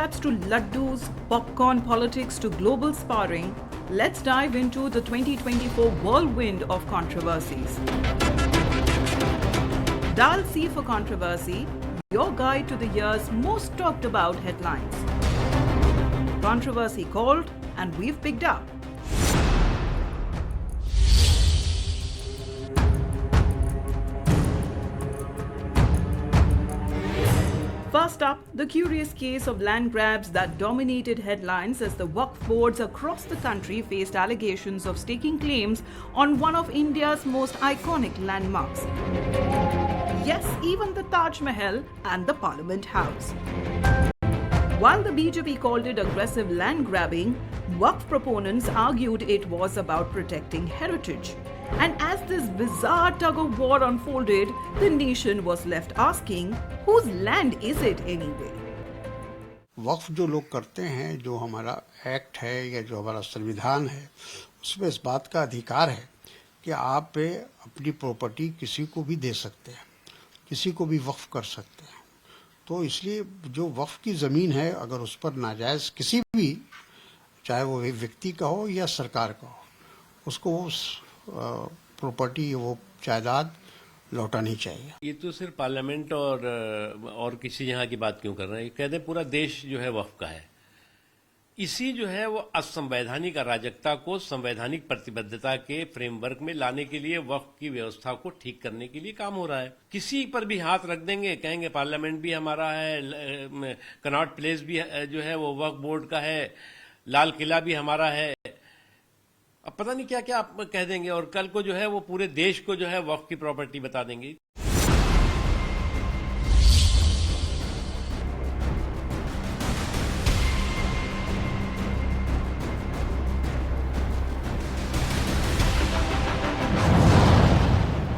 kebabs to laddus, popcorn politics to global sparring, let's dive into the 2024 whirlwind of controversies. Dial C for Controversy, your guide to the year's most talked about headlines. Controversy called, and we've picked up. First up, the curious case of land grabs that dominated headlines as the Waqf boards across the country faced allegations of staking claims on one of India's most iconic landmarks. Yes, even the Taj Mahal and the Parliament House. While the BJP called it aggressive land grabbing, Waqf proponents argued it was about protecting heritage. And as this bizarre tug-of-war unfolded, the nation was left asking, whose land is it anyway? वक्फ जो लोग करते हैं, जो हमारा act है या जो हमारा संविधान है, उसमें इस बात का अधिकार है कि आप अपनी प्रॉपर्टी किसी को भी दे सकते हैं, किसी को भी वक्फ कर सकते हैं। तो इसलिए जो वक्फ की ज़मीन है, अगर उस पर नाजायज़ किसी भी, चाहे वो व्यक्ति का हो या सरकार का हो, उसको प्रॉपर्टी, वो जायदाद लौटानी चाहिए। ये तो सिर्फ पार्लियामेंट और किसी यहाँ की बात क्यों कर रहे हैं? कहते हैं पूरा देश जो है वक्फ का है। इसी जो है वो असंवैधानिक अराजकता को संवैधानिक प्रतिबद्धता के फ्रेमवर्क में लाने के लिए वक्फ की व्यवस्था को ठीक करने के लिए काम हो रहा है। किसी पर भी हाथ रख देंगे, कहेंगे पार्लियामेंट भी हमारा है, कनॉट प्लेस भी जो है वो वक्फ बोर्ड का है, लाल किला भी हमारा है। अब पता नहीं क्या क्या आप कह देंगे और कल को जो है वो पूरे देश को जो है वक्फ की प्रॉपर्टी बता देंगे।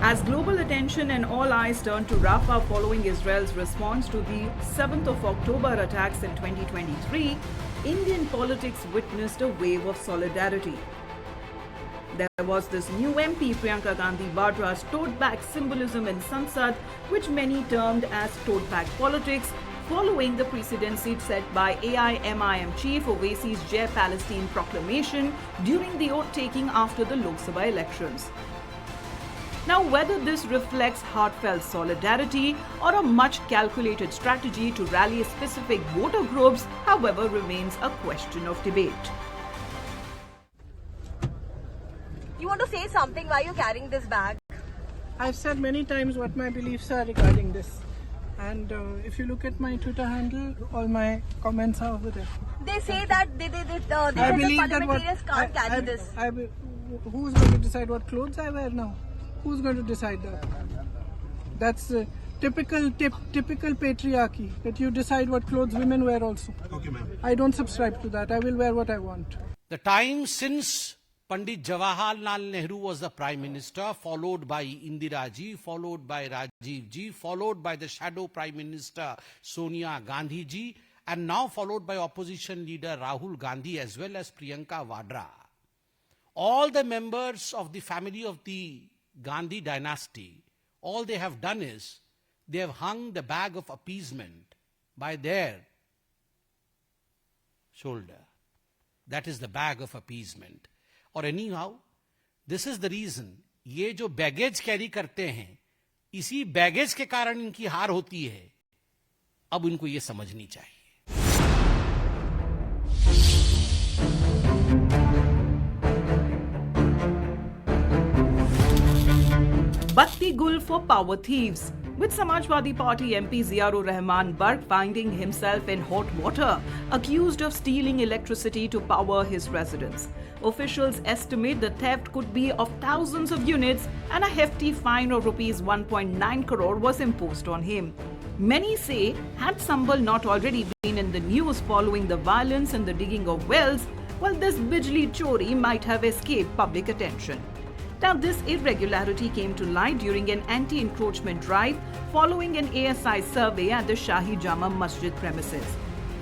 As global attention and all eyes turn to Rafah following Israel's response to the 7th of October attacks in 2023, Indian politics witnessed a wave of solidarity. There was this new MP, Priyanka Gandhi Vadra's tote-bag symbolism in Sansad, which many termed as tote-bag politics, following the precedency set by AIMIM chief Owaisi's Jai Palestine proclamation during the oath-taking after the Lok Sabha elections. Now, whether this reflects heartfelt solidarity or a much calculated strategy to rally specific voter groups, however, remains a question of debate. You want to say something while you're carrying this bag? I've said many times what my beliefs are regarding this. And if you look at my Twitter handle, all my comments are over there. They say that they say the parliamentarians can't carry this. Who's going to decide what clothes I wear now? Who's going to decide that? That's typical patriarchy, that you decide what clothes women wear also. Okay, ma'am. I don't subscribe to that. I will wear what I want. The time since Pandit Jawaharlal Nehru was the Prime Minister, followed by Indira ji, followed by Rajiv ji, followed by the Shadow Prime Minister Sonia Gandhi ji, and now followed by opposition leader Rahul Gandhi as well as Priyanka Vadra. All the members of the family of the Gandhi dynasty, all they have done is they have hung the bag of appeasement by their shoulder. That is the bag of appeasement. Or anyhow, this is the reason, ये जो baggage carry करते हैं, इसी baggage के कारण इनकी हार होती है। अब इनको ये समझनी चाहिए। Batti Gul for power thieves. With Samajwadi Party MP Ziaur Rahman Barq finding himself in hot water, accused of stealing electricity to power his residence. Officials estimate the theft could be of thousands of units and a hefty fine of rupees 1.9 crore was imposed on him. Many say, had Sambal not already been in the news following the violence and the digging of wells, well, this Bijli Chori might have escaped public attention. Now, this irregularity came to light during an anti-encroachment drive following an ASI survey at the Shahi Jama Masjid premises.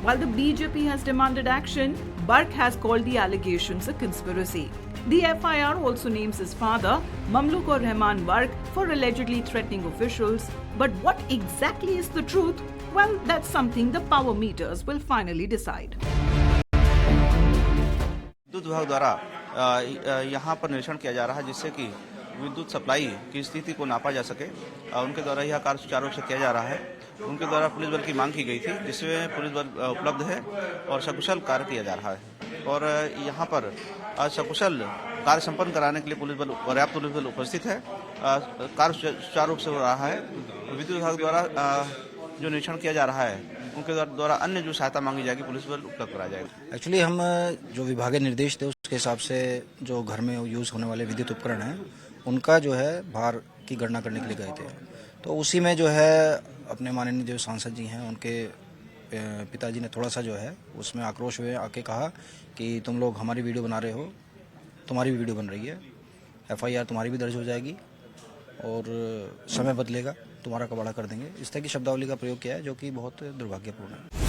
While the BJP has demanded action, Barq has called the allegations a conspiracy. The FIR also names his father, Mamluk ur Rahman Warg, for allegedly threatening officials. But what exactly is the truth? Well, that's something the power meters will finally decide. विद्युत विभाग द्वारा यहाँ पर निरीक्षण किया जा रहा है जिससे कि विद्युत सप्लाई की स्थिति को नापा जा सके। उनके द्वारा यह कार्य सुचारू रूप से किया जा रहा है। उनके द्वारा पुलिस बल की मांग की गई थी जिसमें पुलिस बल उपलब्ध है और सकुशल कार्य किया जा रहा है और यहाँ पर सकुशल कार्य संपन्न कराने के लिए पर्याप्त पुलिस बल उपस्थित है। कार्य सुचारू रूप से हो रहा है। विद्युत विभाग द्वारा जो निरीक्षण किया जा रहा है उनके द्वारा अन्य जो सहायता मांगी जाएगी पुलिस बल उपलब्ध कराया जाएगा। एक्चुअली हम जो विभागीय निर्देश थे उसके हिसाब से जो घर में यूज़ होने वाले विद्युत उपकरण हैं उनका जो है भार की गणना करने के लिए गए थे। तो उसी में जो है अपने माननीय जो सांसद जी हैं उनके पिताजी ने थोड़ा सा जो है उसमें आक्रोश हुए आके कहा कि तुम लोग हमारी वीडियो बना रहे हो, तुम्हारी भी वीडियो बन रही है, FIR तुम्हारी भी दर्ज हो जाएगी और समय बदलेगा, तुम्हारा कबाड़ा कर देंगे। इस तरह की शब्दावली का प्रयोग किया है जो कि बहुत दुर्भाग्यपूर्ण है।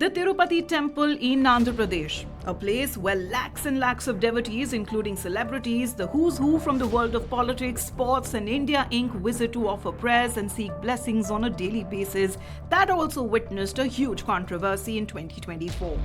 The Tirupati temple in Andhra Pradesh, a place where lakhs and lakhs of devotees, including celebrities, the who's who from the world of politics, sports and India Inc. visit to offer prayers and seek blessings on a daily basis, that also witnessed a huge controversy in 2024.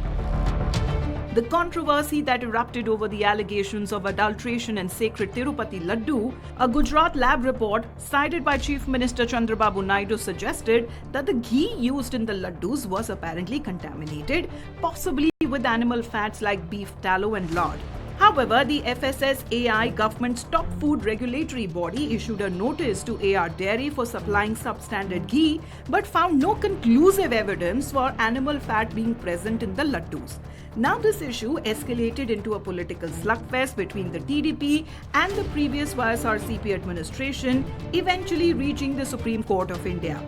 The controversy that erupted over the allegations of adulteration in sacred Tirupati Laddu, a Gujarat lab report cited by Chief Minister Chandrababu Naidu suggested that the ghee used in the laddus was apparently contaminated, possibly with animal fats like beef tallow and lard. However, the FSSAI, government's top food regulatory body, issued a notice to AR Dairy for supplying substandard ghee, but found no conclusive evidence for animal fat being present in the laddus. Now this issue escalated into a political slugfest between the TDP and the previous YSRCP administration, eventually reaching the Supreme Court of India.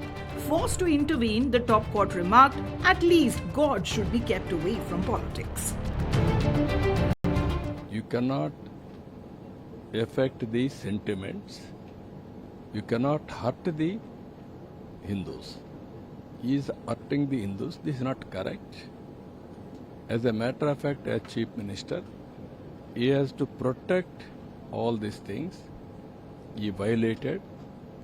Forced to intervene, the top court remarked, at least God should be kept away from politics. You cannot affect the sentiments. You cannot hurt the Hindus. He is hurting the Hindus. This is not correct. As a matter of fact, as Chief Minister, he has to protect all these things. He violated,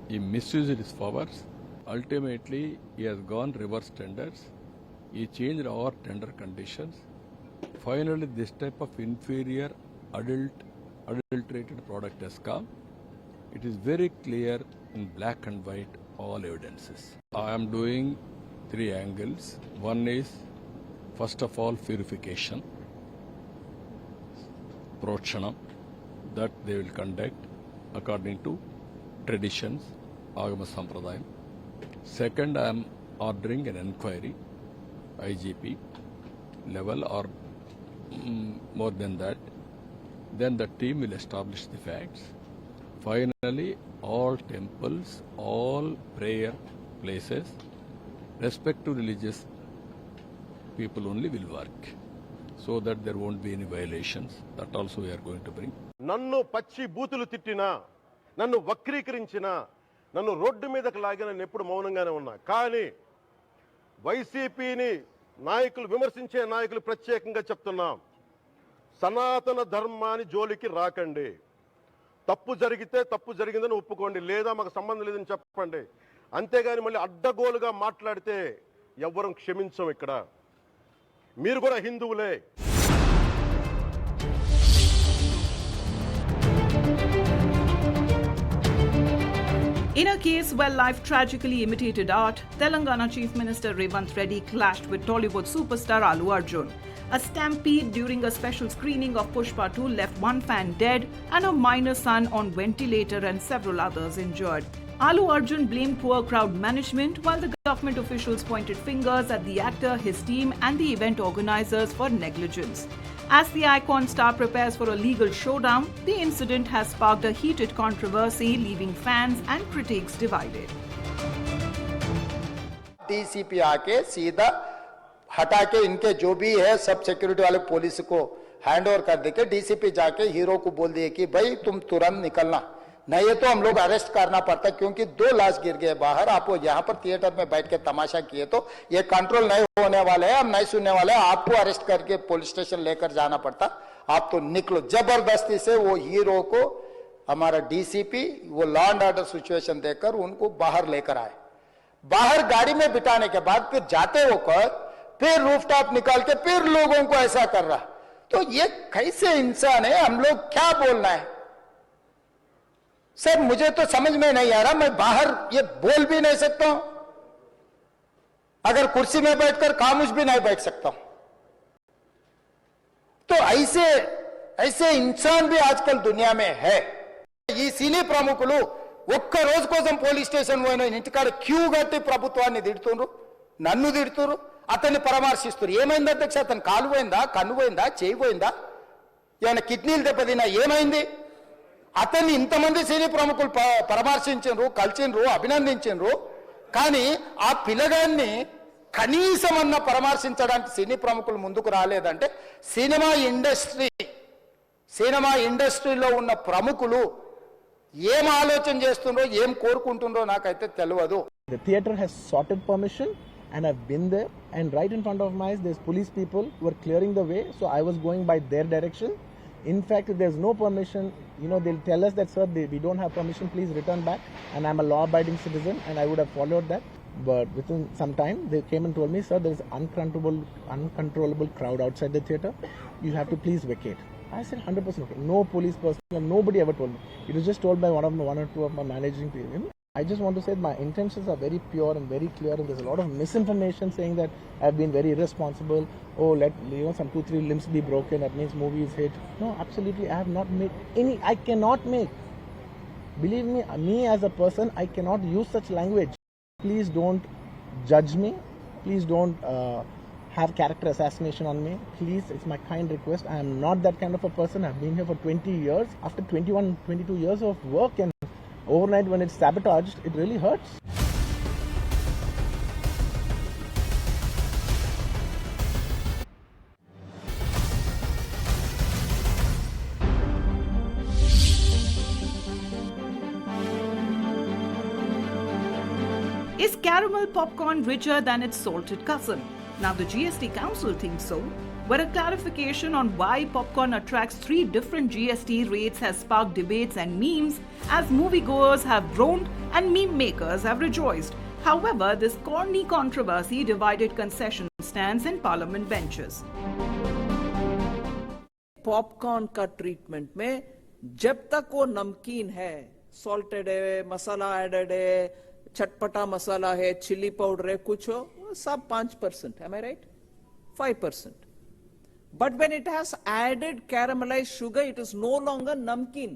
he misused his powers. Ultimately, he has gone reverse tenders. He changed our tender conditions. Finally, this type of inferior adulterated product has come. It is very clear in black and white, all evidences. I am doing 3 angles. One is, first of all, purification, prokshanam, that they will conduct according to traditions, Agama Sampradayam. Second, I am ordering an inquiry, IGP level or more than that. Then the team will establish the facts. Finally, all temples, all prayer places, respect to religious people only will work, so that there won't be any violations. That also we are going to bring. నన్ను పచ్చి బూతులు తిట్టినా, నన్ను వక్రీకరించినా, నన్ను road మీదకి లాగిన నేను ఎప్పుడు మౌనంగానే ఉన్నా. కానీ వైసీపీని నాయకులు విమర్శించే నాయకులు ప్రత్యేకంగా చెప్తున్నాం, సనాతన ధర్మాన్ని జోలికి రాకండి. తప్పు జరిగితే తప్పు జరిగిందని ఒప్పుకోండి, లేదా మాకు సంబంధం లేదని చెప్పండి. అంతేగాని మళ్ళీ అడ్డగోలుగా మాట్లాడితే ఎవ్వరం క్షమించం. ఇక్కడ మీరు కూడా హిందువులే. In a case where life tragically imitated art, Telangana Chief Minister Revanth Reddy clashed with Tollywood superstar Allu Arjun. A stampede during a special screening of Pushpa 2 left one fan dead and a minor son on ventilator and several others injured. Allu Arjun blamed poor crowd management, while the government officials pointed fingers at the actor, his team and the event organizers for negligence. As the icon star prepares for a legal showdown, the incident has sparked a heated controversy, leaving fans and critics divided. DCP आके सीधा हटा के इनके जो भी है सब security वाले पुलिस को हैंड ओवर कर देके डीसीपी जाके हीरो को बोल दिए कि भाई तुम तुरंत निकलना, नहीं तो हम लोग अरेस्ट करना पड़ता, क्योंकि 2 लाश गिर गए बाहर। आप वो यहाँ पर थिएटर में बैठ के तमाशा किए तो ये कंट्रोल नहीं होने वाले हैं, हम नहीं सुनने वाले हैं। आपको अरेस्ट करके पुलिस स्टेशन लेकर जाना पड़ता। आप तो निकलो। जबरदस्ती से वो हीरो को हमारा डीसीपी वो लॉ एंड ऑर्डर सिचुएशन देकर उनको बाहर लेकर आए। बाहर गाड़ी में बिठाने के बाद फिर जाते होकर फिर रूफटॉप निकाल के फिर लोगों को ऐसा कर रहा। तो ये कैसे इंसान है? हम लोग क्या बोलना है सर? मुझे तो समझ में नहीं आ रहा। मैं बाहर ये बोल भी नहीं सकता हूं, अगर कुर्सी में बैठकर खामोश भी नहीं बैठ सकता हूं। तो ऐसे इंसान भी आजकल दुनिया में है। ఈ సినీ ప్రముఖులు ఒక్క రోజు కోసం పోలీస్ స్టేషన్ పోయిన ఇంటికాడ క్యూ కట్టి ప్రభుత్వాన్ని తిడుతున్నారు, నన్ను తిడుతున్నారు, అతన్ని పరామర్శిస్తున్నారు. ఏమైంది అధ్యక్ష? అతను కాలు పోయిందా, కన్ను పోయిందా, చేయి పోయిందా, ఏమైనా కిడ్నీలు దెబ్బతిన్నా, ఏమైంది? అతన్ని ఇంతమంది సినీ ప్రముఖులు పరామర్శించారు, కలిసిండ్రు, అభినందించారు. కానీ ఆ పిల్లగాన్ని కనీసమన్నా పరామర్శించడానికి సినీ ప్రముఖులు ముందుకు రాలేదంటే సినిమా ఇండస్ట్రీలో ఉన్న ప్రముఖులు ఏం ఆలోచన చేస్తుండ్రో, ఏం కోరుకుంటుండ్రో నాకైతే తెలియదు. The theater has sorted permission and I've been there, and right in front of my eyes there's police people who are clearing the way, so I was going by their direction. In fact, if there's no permission, they'll tell us that, sir, we don't have permission, please return back, and I'm a law-abiding citizen and I would have followed that. But within some time they came and told me, sir, there is uncontrollable crowd outside the theater, you have to please vacate. I said 100% okay. No police person, nobody ever told me. It was just told by one or two of my managing people. I just want to say my intentions are very pure and very clear, and there's a lot of misinformation saying that I've been very irresponsible. Oh, let some 2-3 limbs be broken, that means movie is hit. No, absolutely, I have not made any. I cannot make. Believe me as a person, I cannot use such language. Please don't judge me. Please don't have character assassination on me. Please, it's my kind request. I am not that kind of a person. I've been here for 20 years. After 22 years of work, and overnight when it's sabotaged, it really hurts. Is caramel popcorn richer than its salted cousin? Now the GST Council thinks so, but a clarification on why popcorn attracts 3 different GST rates has sparked debates and memes, as moviegoers have groaned and meme makers have rejoiced. However, this corny controversy divided concession stands in parliament benches. Popcorn का treatment में जब तक वो नमकीन है, salted है, मसाला added है, चटपटा मसाला है, चिली पाउडर है, कुछ हो, सब 5%, am I right? 5%. But when it has added caramelized sugar, it is no longer namkeen.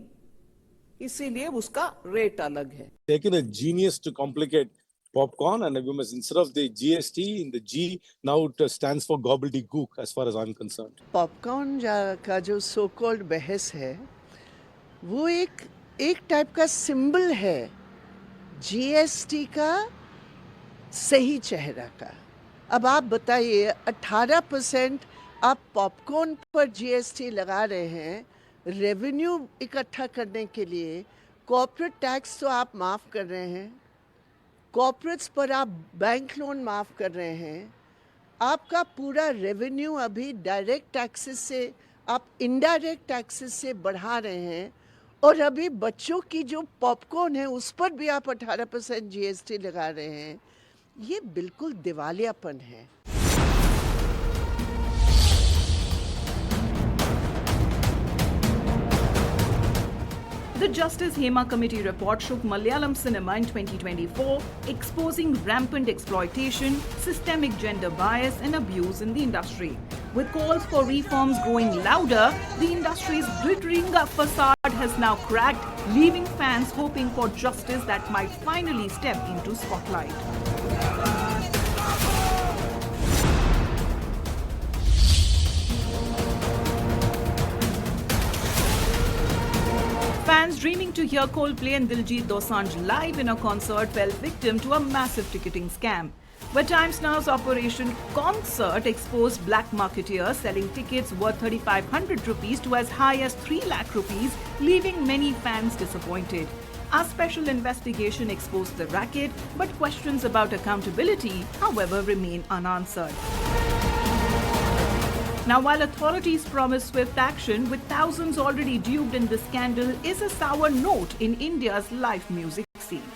इसीलिए उसका रेट अलग है. Taken a genius to complicate popcorn, and we must, instead of the GST in the G, now it stands for gobbledygook as far as I'm concerned. Popcorn का जो so called बहस है, वो एक टाइप का symbol है GST का सही चेहरा का. अब आप बताइए, 18% आप पॉपकॉर्न पर जीएसटी लगा रहे हैं रेवेन्यू इकट्ठा करने के लिए. कॉर्पोरेट टैक्स तो आप माफ़ कर रहे हैं, कॉर्पोरेट्स पर आप बैंक लोन माफ़ कर रहे हैं. आपका पूरा रेवेन्यू अभी डायरेक्ट टैक्सेस से आप इनडायरेक्ट टैक्सेस से बढ़ा रहे हैं, और अभी बच्चों की जो पॉपकॉर्न है उस पर भी आप 18% जीएसटी लगा रहे हैं. ये बिल्कुल दिवालियापन है. The Justice Hema Committee report shook Malayalam cinema in 2024, exposing rampant exploitation, systemic gender bias and abuse in the industry. With calls for reforms growing louder, the industry's glittering facade has now cracked, leaving fans hoping for justice that might finally step into spotlight. Fans dreaming to hear Coldplay and Diljit Dosanjh live in a concert fell victim to a massive ticketing scam. But Times Now's Operation Concert exposed black marketeers selling tickets worth 3,500 rupees to as high as 3 lakh rupees, leaving many fans disappointed. Our special investigation exposed the racket, but questions about accountability, however, remain unanswered. Now, while authorities promise swift action, with thousands already duped in this scandal, is a sour note in India's live music scene.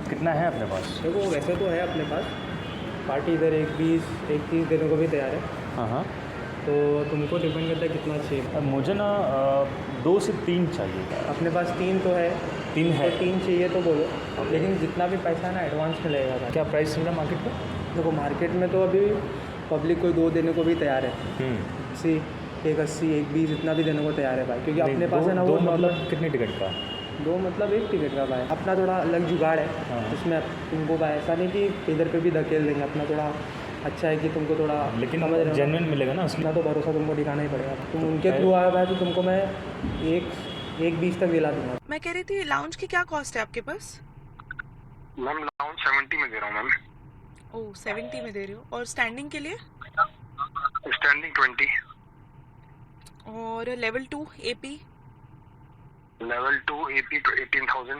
कितना है अपने पास? देखो वैसे तो है अपने पास, party इधर 1-20, 1-30 देने को भी तैयार है। हाँ, तो तुमको डिपेंड करता है कितना चाहिए। मुझे ना 2 से 3 चाहिए। अपने पास 3 तो है। 3 है? तो 3 चाहिए तो बोलो, लेकिन जितना भी पैसा है ना एडवांस में लगेगा। क्या प्राइस चल रहा है मार्केट में? देखो मार्केट में तो अभी पब्लिक कोई 2 देने को भी तैयार है। 80, 180, 120 इतना भी देने को तैयार है भाई, क्योंकि अपने पास है ना वो मतलब कितने टिकट का? 2 मतलब 1 टिकट का भाई। अपना थोड़ा अलग जुगाड़ है। इसमें तुमको भाई ऐसा नहीं कि इधर पे भी धकेल देंगे, अपना थोड़ा अच्छा है कि तुमको थोड़ा लेकिन जेन्युइन मिलेगा ना, उसमें तो भरोसा तुमको दिखाना ही पड़ेगा। तुम उनके थ्रू आया भाई तो तुमको मैं 1-20 तक दिला दूंगा। मैं कह रही थी लाउंज की क्या कॉस्ट है आपके पास? मैम लाउंज 70 में दे रहा हूँ मैम। ओह 70 में दे रही हो, और स्टैंडिंग के लिए? स्टैंडिंग 20 और level 2 AP? Level 2 AP 18,000।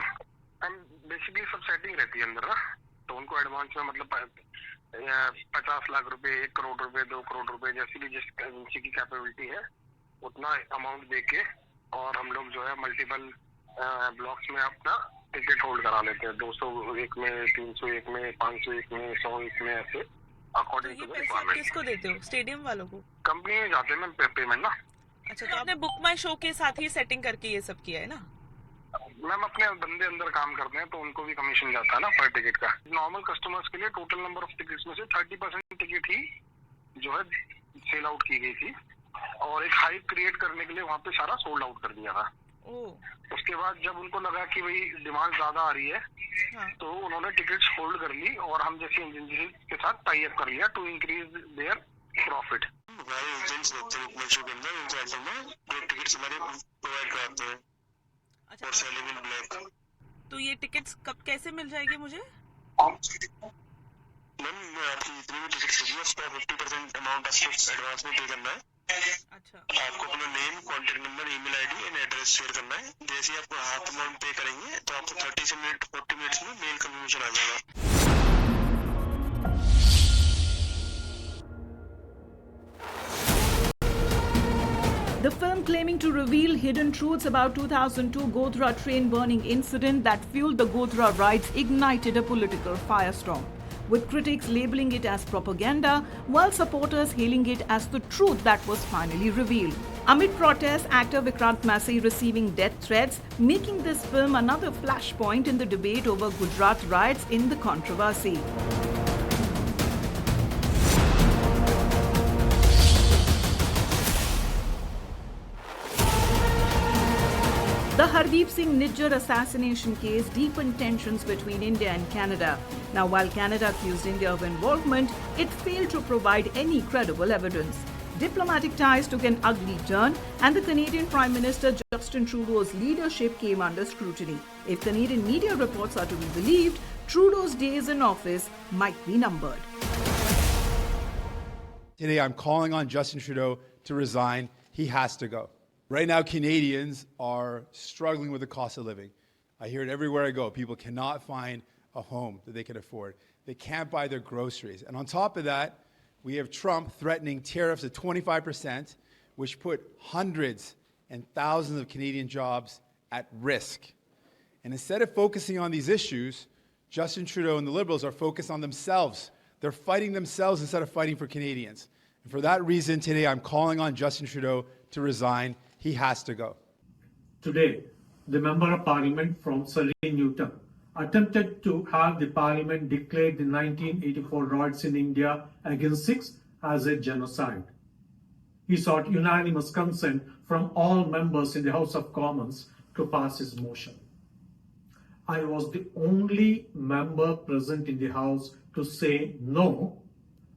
Ma'am basically सब सेटिंग रहती है अंदर ना, तो उनको एडवांस में मतलब 50 लाख रुपए, 1 करोड़ रुपए, 2 करोड़ रुपए, जैसी भी जिस एजेंसी की कैपेबिलिटी है उतना अमाउंट दे के, और हम लोग जो है मल्टीपल ब्लॉक्स में अपना टिकट होल्ड करा लेते हैं। 201 में, 301 में, 501 में, 101 में, ऐसे अकॉर्डिंग टू द रिक्वायरमेंट। किसको देते हो? स्टेडियम वालों को? कंपनी में जाते हैं मैम पेमेंट ना। अच्छा, तो आपने बुक माई शो के साथ ही सेटिंग करके ये सब किया है ना? मैम अपने बंदे अंदर काम करते हैं तो उनको भी कमीशन जाता है ना पर टिकट का। नॉर्मल कस्टमर्स के लिए टोटल नंबर ऑफ टिकट्स में से 30% टिकट ही जो है सेल आउट की गई थी, और एक हाइप क्रिएट करने के लिए वहाँ पे सारा सोल्ड आउट कर दिया था। उसके बाद जब उनको लगा कि भाई डिमांड ज्यादा आ रही है, तो उन्होंने टिकट्स होल्ड कर ली और हम जैसे एजेंसी के साथ टाई अप कर लिया to increase their profit. Tickets हमारे प्रोवाइड कराते हैं। अच्छा, तो ये टिकट्स कब कैसे मिल जाएगी मुझे? मैम आपकी जितनी भी टिकट्स होगी उसका 50% अमाउंट आपको एडवांस में पे करना है। अच्छा, आपको अपना name, contact number, email ID and address share करना है। जैसे ही आपको हाफ अमाउंट पे करेंगे तो आपको 30 से 40 मिनट्स में मेल कन्फर्मेशन आ जाएगा। The film claiming to reveal hidden truths about 2002 Godhra train burning incident that fueled the Godhra riots ignited a political firestorm, with critics labeling it as propaganda while supporters hailing it as the truth that was finally revealed. Amid protests, actor Vikrant Massey receiving death threats, making this film another flashpoint in the debate over Gujarat riots in the controversy. The Hardeep Singh Nijjar assassination case deepened tensions between India and Canada. Now, while Canada accused India of involvement, it failed to provide any credible evidence. Diplomatic ties took an ugly turn, and the Canadian Prime Minister Justin Trudeau's leadership came under scrutiny. If Canadian media reports are to be believed, Trudeau's days in office might be numbered. Today, I'm calling on Justin Trudeau to resign. He has to go. Right now, Canadians are struggling with the cost of living. I hear it everywhere I go. People cannot find a home that they can afford. They can't buy their groceries. And on top of that, we have Trump threatening tariffs of 25%, which put hundreds and thousands of Canadian jobs at risk. And instead of focusing on these issues, Justin Trudeau and the Liberals are focused on themselves. They're fighting themselves instead of fighting for Canadians. And for that reason, today I'm calling on Justin Trudeau to resign. He has to go. Today, the Member of Parliament from Surrey Newton attempted to have the Parliament declare the 1984 riots in India against Sikhs as a genocide. He sought unanimous consent from all members in the House of Commons to pass his motion. I was the only member present in the House to say no,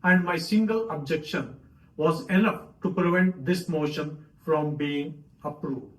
and my single objection was enough to prevent this motion from being approved.